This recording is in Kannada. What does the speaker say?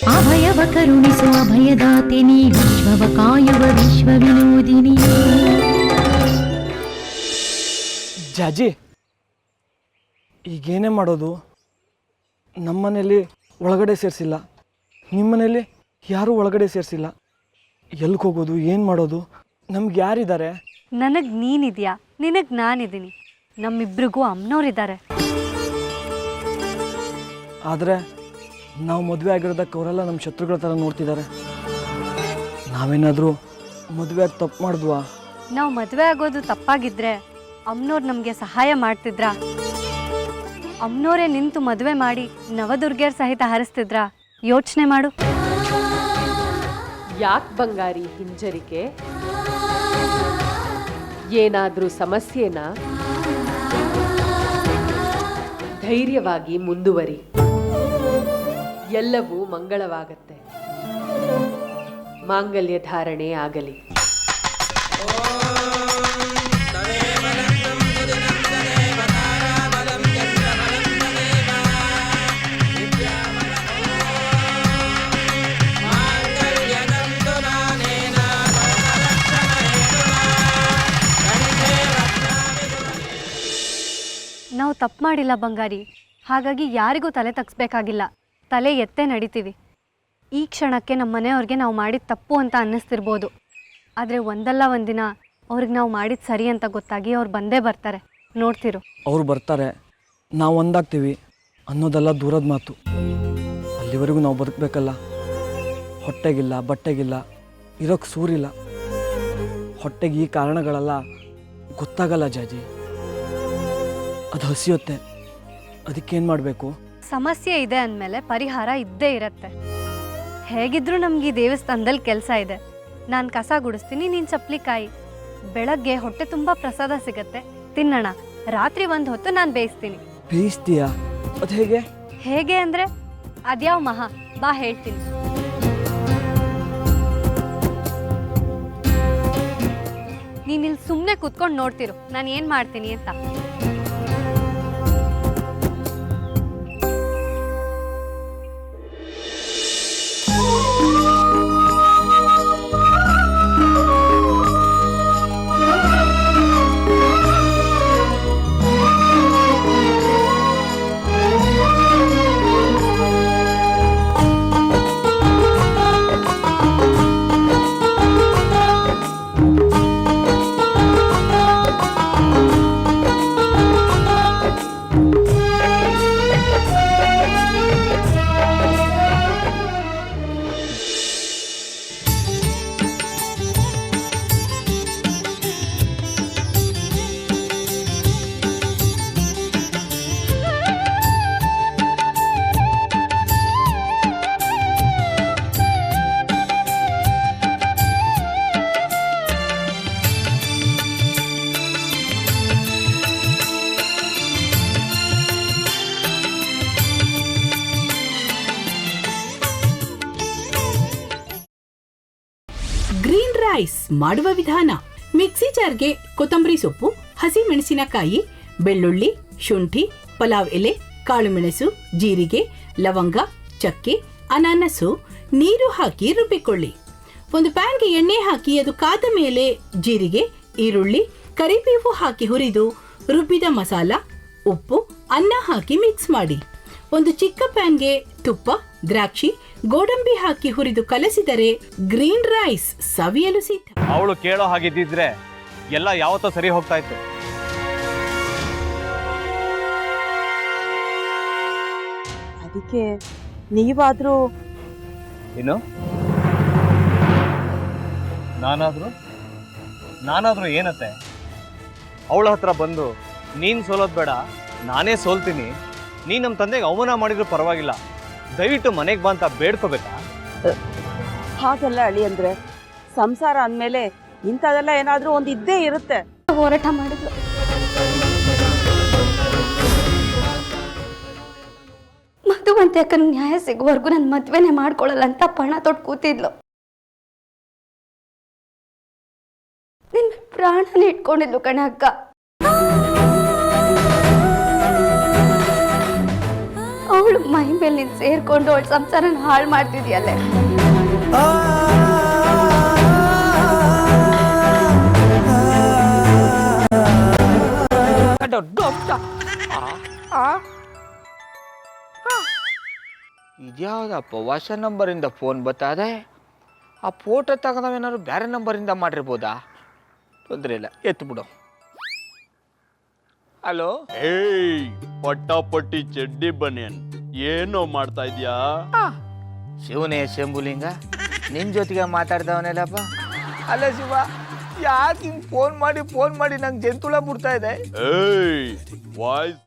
ಅಭಯವ ಕರುಣಿಸು ಅಭಯದಾತಿನಿ ವಿಶ್ವವ ಕಾಯುವ ವಿಶ್ವ ವಿನೋದಿನಿ. ಜಾಜಿ ಈಗೇನೇ ಮಾಡೋದು? ನಮ್ಮನೇಲಿ ಒಳಗಡೆ ಸೇರಿಸಿಲ್ಲ, ನಿಮ್ಮನೇಲಿ ಯಾರೂ ಒಳಗಡೆ ಸೇರಿಸಿಲ್ಲ. ಎಲ್ಲಿಗೆ ಹೋಗೋದು, ಏನು ಮಾಡೋದು? ನಮ್ಗೆ ಯಾರಿದ್ದಾರೆ? ನನಗೆ ನೀನಿದೆಯಾ, ನಿನಗೆ ನಾನಿದ್ದೀನಿ. ನಮ್ಮಿಬ್ರಿಗೂ ಅಮ್ಮನವ್ರಿದ್ದಾರೆ. ಆದರೆ ನಾವು ಮದುವೆ ಆಗಿರೋದಕ್ಕೆ ಅವರೆಲ್ಲ ನಮ್ಮ ಶತ್ರುಗಳ ಥರ ನೋಡ್ತಿದ್ದಾರೆ. ನಾವೇನಾದರೂ ಮದುವೆಯಾಗಿ ತಪ್ಪು ಮಾಡಿದ್ವಾ? ನಾವು ಮದುವೆ ಆಗೋದು ತಪ್ಪಾಗಿದ್ರೆ ಅಮ್ಮನವ್ರು ನಮಗೆ ಸಹಾಯ ಮಾಡ್ತಿದ್ರಾ? ಅಮ್ಮನವರೇ ನಿಂತು ಮದುವೆ ಮಾಡಿ ನವದುರ್ಗಿಯರ್ ಸಹಿತ ಹರಿಸ್ತಿದ್ರಾ? ಯೋಚನೆ ಮಾಡು. ಯಾಕೆ ಬಂಗಾರಿ ಹಿಂಜರಿಕೆ? ಏನಾದರೂ ಸಮಸ್ಯೆನಾ? ಧೈರ್ಯವಾಗಿ ಮುಂದುವರಿ, ಎಲ್ಲವೂ ಮಂಗಳವಾಗತ್ತೆ. ಮಾಂಗಲ್ಯ ಧಾರಣೆ ಆಗಲಿ. ನಾವು ತಪ್ಪು ಮಾಡಿಲ್ಲ ಬಂಗಾರಿ, ಹಾಗಾಗಿ ಯಾರಿಗೂ ತಲೆ ತಗ್ಸ್ಬೇಕಾಗಿಲ್ಲ. ತಲೆ ಎತ್ತೇ ನಡಿತೀವಿ. ಈ ಕ್ಷಣಕ್ಕೆ ನಮ್ಮ ಮನೆಯವ್ರಿಗೆ ನಾವು ಮಾಡಿದ ತಪ್ಪು ಅಂತ ಅನ್ನಿಸ್ತಿರ್ಬೋದು, ಆದರೆ ಒಂದಲ್ಲ ಒಂದಿನ ಅವ್ರಿಗೆ ನಾವು ಮಾಡಿದ ಸರಿ ಅಂತ ಗೊತ್ತಾಗಿ ಅವ್ರು ಬಂದೇ ಬರ್ತಾರೆ, ನೋಡ್ತಿರು. ಅವ್ರು ಬರ್ತಾರೆ, ನಾವು ಒಂದಾಗ್ತೀವಿ ಅನ್ನೋದೆಲ್ಲ ದೂರದ ಮಾತು. ಅಲ್ಲಿವರೆಗೂ ನಾವು ಬದುಕಬೇಕಲ್ಲ. ಹೊಟ್ಟೆಗಿಲ್ಲ, ಬಟ್ಟೆಗಿಲ್ಲ, ಇರೋಕ್ಕೆ ಸೂರಿಲ್ಲ. ಹೊಟ್ಟೆಗೆ ಈ ಕಾರಣಗಳೆಲ್ಲ ಗೊತ್ತಾಗಲ್ಲ ಜಾಜಿ. ಅದು ಹಸಿಯುತ್ತೆ. ಅದಕ್ಕೇನು ಮಾಡಬೇಕು? ಸಮಸ್ಯೆ ಇದೆ ಅಂದಮೇಲೆ ಪರಿಹಾರ ಇದ್ದೇ ಇರತ್ತೆ. ಹೇಗಿದ್ರೂ ನಮ್ಗೆ ಈ ದೇವಸ್ಥಾನದಲ್ಲಿ ಕೆಲಸ ಇದೆ. ನಾನು ಕಸ ಗುಡಿಸ್ತೀನಿ, ನೀನು ಚಪ್ಪಲಿಕಾಯಿ. ಬೆಳಗ್ಗೆ ಹೊಟ್ಟೆ ತುಂಬ ಪ್ರಸಾದ ಸಿಗತ್ತೆ, ತಿನ್ನೋಣ. ರಾತ್ರಿ ಒಂದು ಹೊತ್ತು ನಾನು ಬೇಯಿಸ್ತೀನಿ. ಬೇಯಿಸ್ತೀಯಾ? ಅದು ಹೇಗೆ? ಹೇಗೆ ಅಂದರೆ ಅದ್ಯಾವ ಮಹಾ, ಬಾ ಹೇಳ್ತೀನಿ. ನೀನಿಲ್ಲಿ ಸುಮ್ಮನೆ ಕೂತ್ಕೊಂಡು ನೋಡ್ತಿರು ನಾನು ಏನು ಮಾಡ್ತೀನಿ ಅಂತ. ಗ್ರೀನ್ ರೈಸ್ ಮಾಡುವ ವಿಧಾನ: ಮಿಕ್ಸಿ ಜಾರ್ಗೆ ಕೊತ್ತಂಬರಿ ಸೊಪ್ಪು, ಹಸಿ ಮೆಣಸಿನಕಾಯಿ, ಬೆಳ್ಳುಳ್ಳಿ, ಶುಂಠಿ, ಪಲಾವ್ ಎಲೆ, ಕಾಳುಮೆಣಸು, ಜೀರಿಗೆ, ಲವಂಗ, ಚಕ್ಕೆ, ಅನಾನಸು, ನೀರು ಹಾಕಿ ರುಬ್ಬಿಕೊಳ್ಳಿ. ಒಂದು ಪ್ಯಾನ್ಗೆ ಎಣ್ಣೆ ಹಾಕಿ ಅದು ಕಾದ ಮೇಲೆ ಜೀರಿಗೆ, ಈರುಳ್ಳಿ, ಕರಿಬೇವು ಹಾಕಿ ಹುರಿದು ರುಬ್ಬಿದ ಮಸಾಲ, ಉಪ್ಪು, ಅನ್ನ ಹಾಕಿ ಮಿಕ್ಸ್ ಮಾಡಿ. ಒಂದು ಚಿಕ್ಕ ಪ್ಯಾನ್ಗೆ ತುಪ್ಪ, ದ್ರಾಕ್ಷಿ, ಗೋಡಂಬಿ ಹಾಕಿ ಹುರಿದು ಕಲಸಿದರೆ ಗ್ರೀನ್ ರೈಸ್ ಸವಿಯಲು ಸಿದ್ಧ. ಅವಳು ಕೇಳೋ ಹಾಗಿದ್ದಿದ್ರೆ ಎಲ್ಲ ಯಾವತ್ತೋ ಸರಿ ಹೋಗ್ತಾ ಇತ್ತು. ಅದಕ್ಕೆ ನೀವಾದ್ರೂ ಏನು? ನಾನಾದ್ರೂ ಏನತ್ತೆ? ಅವಳ ಹತ್ರ ಬಂದು ನೀನು ಸೋಲೋದು ಬೇಡ, ನಾನೇ ಸೋಲ್ತೀನಿ, ನೀನು ನಮ್ಮ ತಂದೆಗೆ ಅವಮಾನ ಮಾಡಿದ್ರು ಪರವಾಗಿಲ್ಲ, ದಯವಿಟ್ಟು ಮನೆಗೆ ಬಾ ಅಂತ ಬೇಡ್ಕೋಬೇಕಾ? ಹಾಗೆಲ್ಲ ಅಳಿ ಅಂದ್ರೆ ಸಂಸಾರ ಅಂದಮೇಲೆ ಇಂಥದೆಲ್ಲ ಏನಾದ್ರೂ ಒಂದು ಇದ್ದೇ ಇರುತ್ತೆ. ಹೋರಾಟ ಮಾಡಿದ್ಲು. ಮಧುವಂತೆ ಯಾಕಂದ್ರೆ ನ್ಯಾಯ ಸಿಗುವವರೆಗೂ ನನ್ನ ಮದ್ವೆನೇ ಮಾಡ್ಕೊಳ್ಳಲ್ಲ ಅಂತ ಪಣ ತೊಟ್ಟು ಕೂತಿದ್ಲು. ನಿನ್ನ ಪ್ರಾಣನೇ ಇಟ್ಕೊಂಡಿದ್ಲು ಕಣೆ ಅಕ್ಕ. ಅವಳು ಅವಳು ಮೈ ಮೇಲೆ ನೀನು ಸೇರ್ಕೊಂಡು ಅವಳ ಸಂಸಾರನ ಹಾಳು ಮಾಡ್ತಿದ್ಯಲ್ಲೇ. ಇದ್ಯಾವುದಪ್ಪ ಹೊಸ ನಂಬರಿಂದ ಫೋನ್ ಬರ್ತದೆ. ಆ ಫೋಟೋ ತಗೊಂಡವೇನಾದ್ರು ಬೇರೆ ನಂಬರಿಂದ ಮಾಡಿರ್ಬೋದಾ? ತೊಂದರೆ ಇಲ್ಲ, ಎತ್ತು ಬಿಡು. ಹಲೋ, ಏಯ್ ಪಟ್ಟಾಪಟ್ಟಿ ಚಡ್ಡಿ ಬನಿಯನ್, ಏನೋ ಮಾಡ್ತಾ ಇದ್ಯಾ? ಶಿವನೇ ಶಂಭುಲಿಂಗ, ನಿನ್ ಜೊತೆಗೆ ಮಾತಾಡ್ದವನೇಲಪ್ಪ. ಅಲ್ಲ ಶಿವ, ಯಾಕೆ ಹಿಂಗೆ ಫೋನ್ ಮಾಡಿ ನಂಗೆ ಜಂತುಳ ಬಿಡ್ತಾ ಇದೆ? ಏಯ್ ವಾಯ್ಸ್